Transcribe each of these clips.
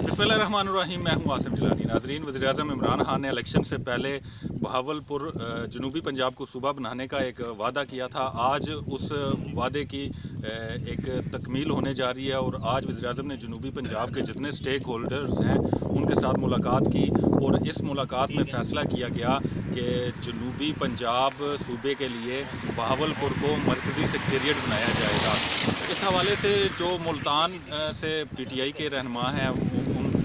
बिस्मिल्लाहिर्रहमानिर्रहीम। मैं हूं आसिम जिलानी। नाजरीन, वज़ीर-ए-आज़म इमरान खान ने इलेक्शन से पहले बहावलपुर जनूबी पंजाब को सूबा बनाने का एक वादा किया था। आज उस वादे की एक तकमील होने जा रही है और आज वज़ीर-ए-आज़म ने जनूबी पंजाब के जितने स्टेक होल्डर्स हैं उनके साथ मुलाकात की और इस मुलाकात में फ़ैसला किया गया कि जनूबी पंजाब सूबे के लिए बहावलपुर को मरकज़ी सेक्रेटेरिएट बनाया जाएगा। इस हवाले से जो मुल्तान से पीटीआई के रहनुमा हैं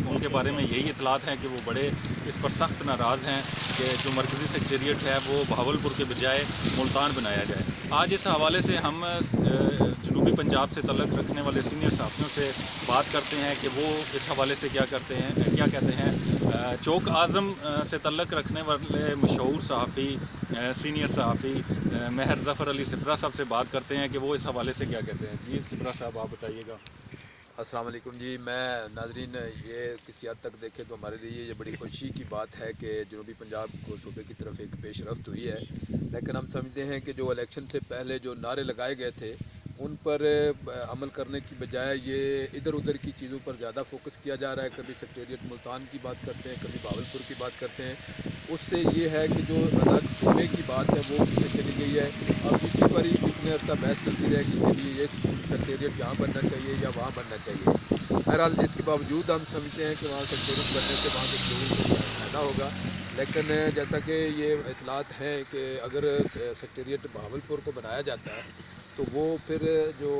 उनके बारे में यही इतलात हैं कि वो बड़े इस पर सख्त नाराज़ हैं कि जो मरकज़ी सेक्रेटेरिएट है वो बहावलपुर के बजाय मुल्तान बनाया जाए। आज इस हवाले से हम जनूबी पंजाब से तल्लुक़ रखने वाले सीनियर सहाफ़ियों से बात करते हैं कि वो इस हवाले से क्या कहते हैं। चौक आज़म से तल्लुक़ रखने वाले मशहूर सहाफ़ी सीनियर सहाफ़ी महर ज़फ़र अली सिपरा साहब से बात करते हैं कि वो इस हवाले से क्या कहते हैं। जी सिपरा साहब, आप बताइएगा। अस्सलाम वालेकुम जी। मैं नाजरीन, ये किसी हद तक देखें तो हमारे लिए ये बड़ी खुशी की बात है कि जनूबी पंजाब को सूबे की तरफ एक पेशरफ्त हुई है, लेकिन हम समझते हैं कि जो इलेक्शन से पहले जो नारे लगाए गए थे उन पर अमल करने की बजाय ये इधर उधर की चीज़ों पर ज़्यादा फोकस किया जा रहा है। कभी सेक्रेटेरिएट मुल्तान की बात करते हैं, कभी बहावलपुर की बात करते हैं। उससे ये है कि जो अलग सूबे की बात है वो पीछे चली गई है। अब इसी पर ही कितने अर्सा बहस चलती रहेगी कि ये सेक्रेटेरिएट यहाँ बनना चाहिए या वहाँ बनना चाहिए। बहरहाल इसके बावजूद हम समझते हैं कि वहाँ सेक्रेटेरिएट बनने से वहाँ के लोगों को फ़ायदा होगा, लेकिन जैसा कि ये इतलात हैं कि अगर सेक्रेटेरिएट बहावलपुर को बनाया जाता है तो वो फिर जो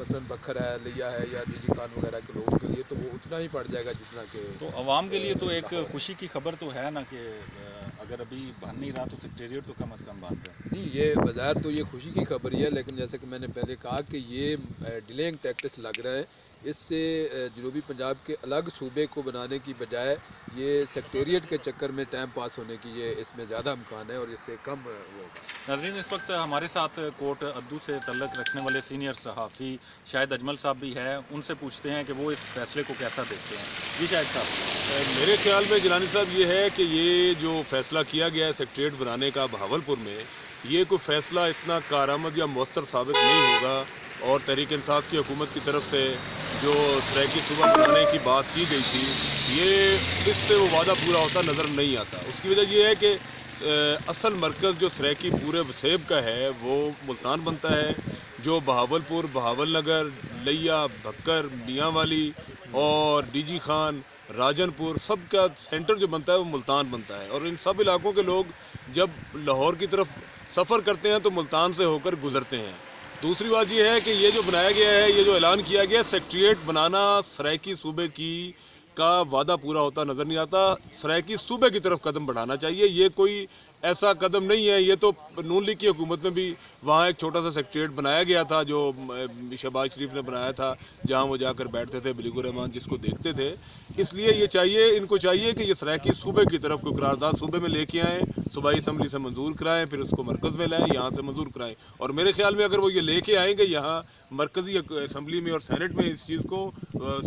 मसलन बखर है, लिया है या डीजी खान वगैरह के लोगों के लिए तो वो उतना ही पड़ जाएगा जितना कि तो अवाम के लिए तो एक खुशी की खबर तो है ना कि अगर अभी बन नहीं रहा तो सेक्रेटेरिएट तो कम अज़ कम बन रहा है। नहीं, ये बाज़ार तो ये खुशी की खबर ही है, लेकिन जैसे कि मैंने पहले कहा कि ये डिलेइंग टैक्टिक्स लग रहा है। इससे जनूबी पंजाब के अलग सूबे को बनाने की बजाय ये सेक्रेटेरिएट के चक्कर में टाइम पास होने की ये इसमें ज़्यादा इम्कान है और इससे कम वो होगा। नाज़रीन, इस वक्त हमारे साथ कोट अद्दू से तल्लुक़ रखने वाले सीनियर सहाफ़ी शाहिद अजमल साहब भी हैं। उनसे पूछते हैं कि वो इस फैसले को कैसा देखते हैं। जी शाहिद साहब। मेरे ख्याल में जिलानी साहब ये है कि ये जो फ़ैसला किया गया है सेक्रेटेरिएट बनाने का बहावलपुर में, ये कोई फ़ैसला इतना कारआमद या मौसर साबित नहीं होगा और तहरीक इंसाफ की हुकूमत की तरफ से जो सराइकी सूबा बनाने की बात की गई थी, ये इससे वो वादा पूरा होता नज़र नहीं आता। उसकी वजह ये है कि असल मरकज़ जो सराइकी पूरे वसेब का है वो मुल्तान बनता है। जो बहावलपुर, बहावलनगर, लिया, भक्कर, मियांवाली और डीजी खान, राजनपुर सब का सेंटर जो बनता है वो मुल्तान बनता है। और इन सब इलाकों के लोग जब लाहौर की तरफ सफ़र करते हैं तो मुल्तान से होकर गुज़रते हैं। दूसरी बात यह है कि ये जो बनाया गया है, ये जो ऐलान किया गया है सेक्रेटेरिएट बनाना, सराइकी सूबे की का वादा पूरा होता नज़र नहीं आता। सराइकी सूबे की तरफ कदम बढ़ाना चाहिए। ये कोई ऐसा कदम नहीं है। ये तो नून लीग की हुकूमत में भी वहाँ एक छोटा सा सेक्रेटेरिएट बनाया गया था जो शहबाज शरीफ ने बनाया था, जहाँ वो जाकर बैठते थे बिलीगुर रहमान जिसको देखते थे। इसलिए ये चाहिए, इनको चाहिए कि ये सराइकी सूबे की तरफ कोई करारदाद सूबे में लेके आएँ, सूबाई असम्बली से मंजूर कराएँ, फिर उसको मरकज़ में लाएँ, यहाँ से मंजूर कराएँ। और मेरे ख्याल में अगर वो ये लेके आएँगे यहाँ मरकज़ी असम्बली में और सैनेट में इस चीज़ को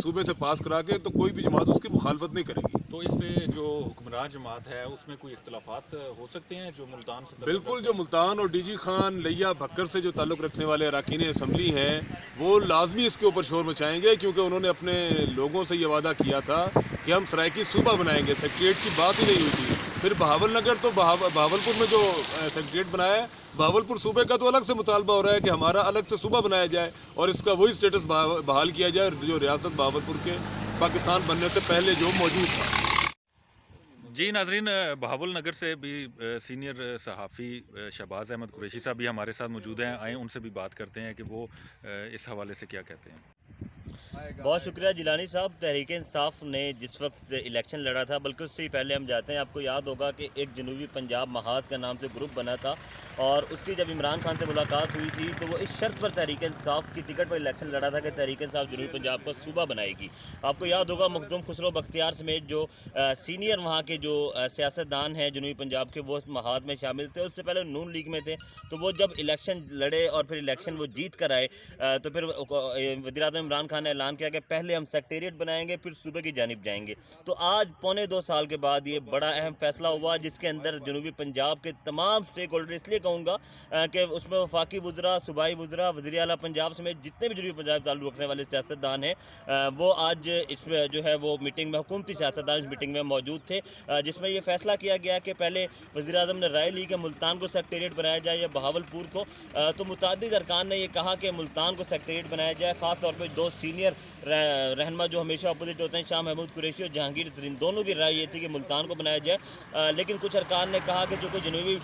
सूबे से पास करा के, तो कोई भी जमात उसकी मुखालफत नहीं करेगी। तो इस पे जो हुक्मरान जमात है उसमें कोई इख्तलाफात हो सकते हैं जो मुल्तान से बिल्कुल, जो मुल्तान और डीजी खान, लिया, भक्कर से जो ताल्लुक़ रखने वाले अरकान असम्बली हैं वो लाजमी इसके ऊपर शोर मचाएंगे, क्योंकि उन्होंने अपने लोगों से ये वादा किया था कि हम सराइकी सूबा बनाएंगे। सेक्रेटेरिएट की बात ही नहीं हुई थी। फिर बहावलनगर तो बहावलपुर में जो सेक्रेटेरिएट बनाया है, बहावलपुर सूबे का तो अलग से मुतालबा हो रहा है कि हमारा अलग से सूबा बनाया जाए और इसका वही स्टेटस बहाल किया जाए जो रियासत बहावलपुर के पाकिस्तान बनने से पहले जो मौजूद था। जी नाजरीन, बहावलनगर से भी सीनियर सहाफ़ी शहबाज अहमद कुरैशी साहब भी हमारे साथ मौजूद हैं। आए उनसे भी बात करते हैं कि वो इस हवाले से क्या कहते हैं। बहुत शुक्रिया जिलानी साहब। तहरीक इंसाफ ने जिस वक्त इलेक्शन लड़ा था, बल्कि उससे पहले हम जाते हैं, आपको याद होगा कि एक जनूबी पंजाब महाज का नाम से ग्रुप बना था और उसकी जब इमरान खान से मुलाकात हुई थी तो वो इस शर्त पर तहरीक इंसाफ की टिकट पर इलेक्शन लड़ा था कि तहरीक इंसाफ जनूबी पंजाब को सूबा बनाएगी। आपको याद होगा मखदूम खुसरो बख्तियार समेत जो सीनियर वहाँ के जो सियासतदान हैं जनूबी पंजाब के, वो महाज में शामिल थे। उससे पहले नून लीग में थे। तो वो जब इलेक्शन लड़े और फिर इलेक्शन वो जीत कर आए तो फिर वज़ीर-ए-आज़म इमरान खान ने اعلان کیا کہ پہلے ہم سیکٹریٹ بنائیں گے پھر صوبے کی جانب جائیں گے. تو آج پونے 2 سال کے بعد یہ بڑا اہم فیصلہ ہوا جس کے اندر جنوبی پنجاب کے تمام سٹیک ہولڈر, اس لیے کہوں گا کہ اس میں وفاقی وزراء, صوبائی وزراء, وزیر اعلیٰ پنجاب سمیت جتنے بھی جنوبی پنجاب تعلق رکھنے والے سیاستدان ہیں وہ آج اس میں جو ہے وہ میٹنگ میں, حکومتی سیاستدان اس میٹنگ میں موجود تھے, جس میں یہ فیصلہ کیا گیا کہ پہلے وزیر اعظم نے رائے لی کہ ملتان کو سیکٹریٹ بنایا جائے یا بہاولپور کو. تو متعدد ارکان نے یہ کہا کہ ملتان کو سیکٹریٹ بنایا جائے. خاص طور پہ 2 سینئر رہنما جو ہمیشہ اپوزٹ ہوتے ہیں, شاہ محمود قریشی اور جہانگیر ترین, دونوں کی رائے یہ تھی کہ ملتان کو بنایا جائے. لیکن کچھ ارکان نے کہا کہ چونکہ جنوبی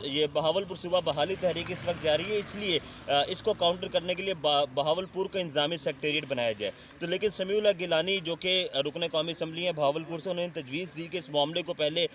یہ بہاولپور صوبہ بحالی تحریک اس وقت جاری ہے, اس لیے اس کو کاؤنٹر کرنے کے لیے بہاولپور کو انتظامی سیکٹریٹ بنایا جائے. تو لیکن سمیع اللہ گیلانی جو کہ رکن قومی اسمبلی ہیں بہاولپور سے, انہوں نے تجویز دی کہ اس معاملے کو پہلے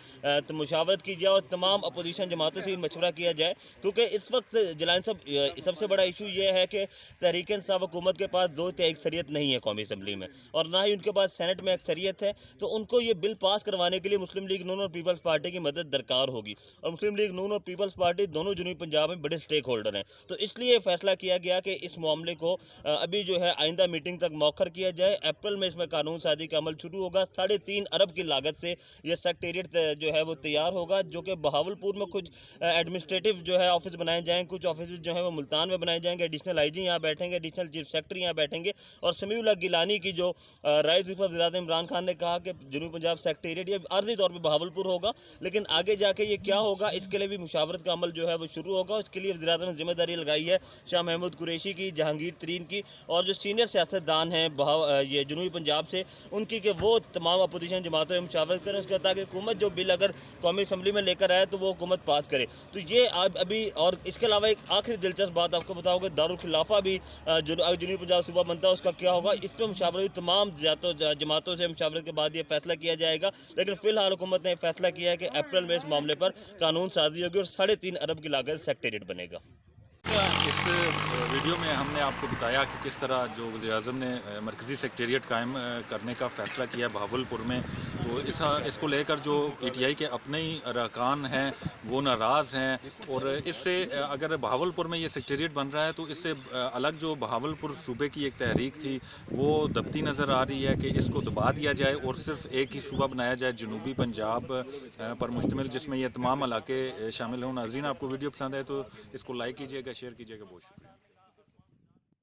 مشاورت کی جائے اور تمام اپوزیشن جماعتوں سے مشورہ کیا جائے, کیونکہ اس وقت جیلانی صاحب سب سے بڑا ایشو یہ ہے کہ تحریک انصاف حکومت کے پاس 2/3 اکثریت نہیں ہے قومی اسمبلی میں, اور نہ ہی ان کے پاس سینٹ میں اکثریت ہے. تو ان کو یہ بل پاس کروانے کے لیے مسلم لیگ نون اور پیپلز پارٹی کی مدد درکار ہوگی, اور مسلم لیگ نون اور پیپلز پارٹی دونوں جنوبی پنجاب میں بڑے سٹیک ہولڈر ہیں. تو اس لیے فیصلہ کیا گیا کہ اس معاملے کو ابھی جو ہے آئندہ میٹنگ تک مؤخر کیا جائے. اپریل میں اس میں قانون سازی کا عمل شروع ہوگا. 3.5 ارب کی لاگت سے یہ سیکٹریٹ جو ہے وہ تیار ہوگا, جو کہ بہاولپور میں کچھ ایڈمنسٹریٹو جو ہے آفس بنائے جائیں, کچھ آفیسز جو ہیں وہ ملتان میں بنائے جائیں گے, ایڈیشنل آئی جی یہاں بیٹھیں گے, ایڈیشنل چیف سیکرٹری یہاں بیٹھیں گے. اور سمیع اللہ گیلانی کی جو رائے تھی, وزیر اعظم عمران خان نے کہا کہ جنوبی پنجاب سیکٹریٹ یہ عارضی طور پہ بہاولپور ہوگا, لیکن آگے جا کے یہ کیا ہوگا اس کے لیے بھی مشاورت کا عمل جو ہے وہ شروع ہوگا. اس کے لیے وزیر اعظم نے ذمہ داری لگائی ہے شاہ محمود قریشی کی, جہانگیر ترین کی, اور جو سینئر سیاستدان ہیں یہ جنوبی پنجاب سے, ان کی کہ وہ تمام اپوزیشن جماعتوں میں مشاورت کریں اس کے, تاکہ حکومت جو بل اگر قومی اسمبلی میں لے کر آئے تو وہ حکومت پاس کرے. تو یہ ابھی, اور اس کے علاوہ ایک آخری دلچسپ بات آپ کو بتاؤ کہ دارالخلافہ بھی جنوبی پنجاب صوبہ بنتا ہے, اس کا کیا ہوگا, اس پہ مشاورت تمام جماعتوں سے مشاورت کے بعد یہ فیصلہ کیا جائے گا. لیکن فی الحال حکومت نے فیصلہ کیا ہے کہ اپریل میں اس معاملے پر قانون سازی ہوگی اور 3.5 ارب کی لاگت سیکٹریٹ بنے گا. اس ویڈیو میں ہم نے آپ کو بتایا کہ کس طرح جو وزیر اعظم نے مرکزی سیکٹریٹ قائم کرنے کا فیصلہ کیا بہاولپور میں, تو اس کو لے کر جو پی ٹی آئی کے اپنے ہی ارکان ہیں وہ ناراض ہیں. اور اس سے اگر بہاولپور میں یہ سیکٹریٹ بن رہا ہے تو اس سے الگ جو بہاولپور صوبے کی ایک تحریک تھی وہ دبتی نظر آ رہی ہے, کہ اس کو دبا دیا جائے اور صرف ایک ہی صوبہ بنایا جائے جنوبی پنجاب پر مشتمل, جس میں یہ تمام علاقے شامل ہوں. ناظرین, آپ کو ویڈیو پسند ہے تو اس کو لائک کیجیے گا, شیئر کیجیے گا. بہت شکریہ.